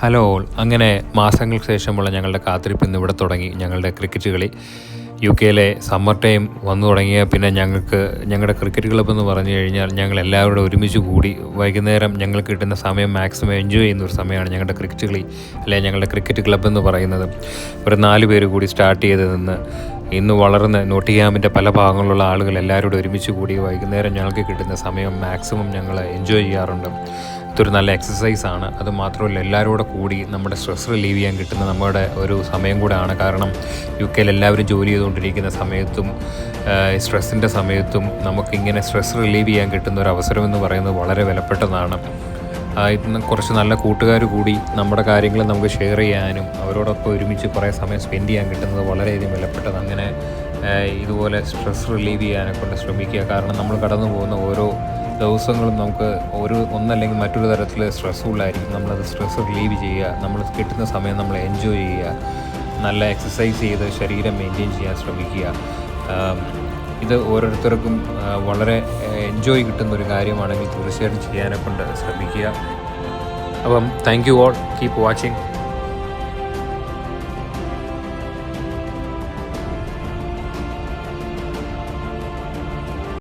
Hello all. അങ്ങനെ മാസങ്ങൾക്ക് ശേഷമുള്ള ഞങ്ങളുടെ കാത്തിരിപ്പ് ഇന്ന് ഇവിടെ തുടങ്ങി. ഞങ്ങളുടെ ക്രിക്കറ്റ് കളി UK സമ്മർ ടൈം വന്നു തുടങ്ങിയ പിന്നെ ഞങ്ങളുടെ ക്രിക്കറ്റ് ക്ലബ്ബ് എന്ന് പറഞ്ഞു കഴിഞ്ഞാൽ ഞങ്ങൾ എല്ലാവരും ഒരുമിച്ച് കൂടി വൈകുന്നേരം ഞങ്ങൾക്ക് കിട്ടുന്ന സമയം മാക്സിമം എൻജോയ് ചെയ്യുന്ന ഒരു സമയമാണ് ഞങ്ങളുടെ ക്രിക്കറ്റ് കളി അല്ലെങ്കിൽ ഞങ്ങളുടെ ക്രിക്കറ്റ് ക്ലബ്ബ് എന്ന് പറയുന്നത്. ഒരു 4 പേര് കൂടി സ്റ്റാർട്ട് ചെയ്ത് നിന്ന് ഇന്ന് വളർന്ന് നോട്ടിങ്ങാമിൻ്റെ പല ഭാഗങ്ങളിലുള്ള ആളുകൾ എല്ലാവരോടും ഒരുമിച്ച് കൂടി വൈകുന്നേരം ഞങ്ങൾക്ക് കിട്ടുന്ന സമയം മാക്സിമം ഞങ്ങൾ എൻജോയ് ചെയ്യാറുണ്ട്. ഇതൊരു നല്ല എക്സസൈസാണ്. അത് മാത്രമല്ല എല്ലാവരും കൂടി നമ്മുടെ സ്ട്രെസ് റിലീവ് ചെയ്യാൻ കിട്ടുന്ന നമ്മുടെ ഒരു സമയം കൂടെയാണ്. കാരണം UK എല്ലാവരും ജോലി ചെയ്തുകൊണ്ടിരിക്കുന്ന സമയത്തും സ്ട്രെസ്സിൻ്റെ സമയത്തും നമുക്കിങ്ങനെ സ്ട്രെസ് റിലീവ് ചെയ്യാൻ കിട്ടുന്ന ഒരു അവസരം എന്ന് പറയുന്നത് വളരെ വിലപ്പെട്ടതാണ്. ഇന്ന് കുറച്ച് നല്ല കൂട്ടുകാർ കൂടി നമ്മുടെ കാര്യങ്ങൾ നമുക്ക് ഷെയർ ചെയ്യാനും അവരോടൊപ്പം ഒരുമിച്ച് കുറേ സമയം സ്പെൻഡ് ചെയ്യാൻ കിട്ടുന്നത് വളരെയധികം വിലപ്പെട്ടത്. അങ്ങനെ ഇതുപോലെ സ്ട്രെസ് റിലീവ് ചെയ്യാനെക്കൊണ്ട് ശ്രമിക്കുക. കാരണം നമ്മൾ കടന്നു പോകുന്ന ഓരോ ദിവസങ്ങളും നമുക്ക് ഒന്നല്ലെങ്കിൽ മറ്റൊരു തരത്തിൽ സ്ട്രെസ്ഫുള്ളായിരിക്കും. നമ്മളത് സ്ട്രെസ് റിലീവ് ചെയ്യുക, നമ്മൾ കിട്ടുന്ന സമയം നമ്മൾ എൻജോയ് ചെയ്യുക, നല്ല എക്സസൈസ് ചെയ്ത് ശരീരം മെയിൻറ്റെയിൻ ചെയ്യാൻ ശ്രമിക്കുക. ഇത് ഓരോരുത്തർക്കും വളരെ എൻജോയ് കിട്ടുന്നൊരു കാര്യമാണെങ്കിൽ തീർച്ചയായിട്ടും ചെയ്യാനെക്കൊണ്ട് ശ്രമിക്കുക. അപ്പം thank you all, keep watching.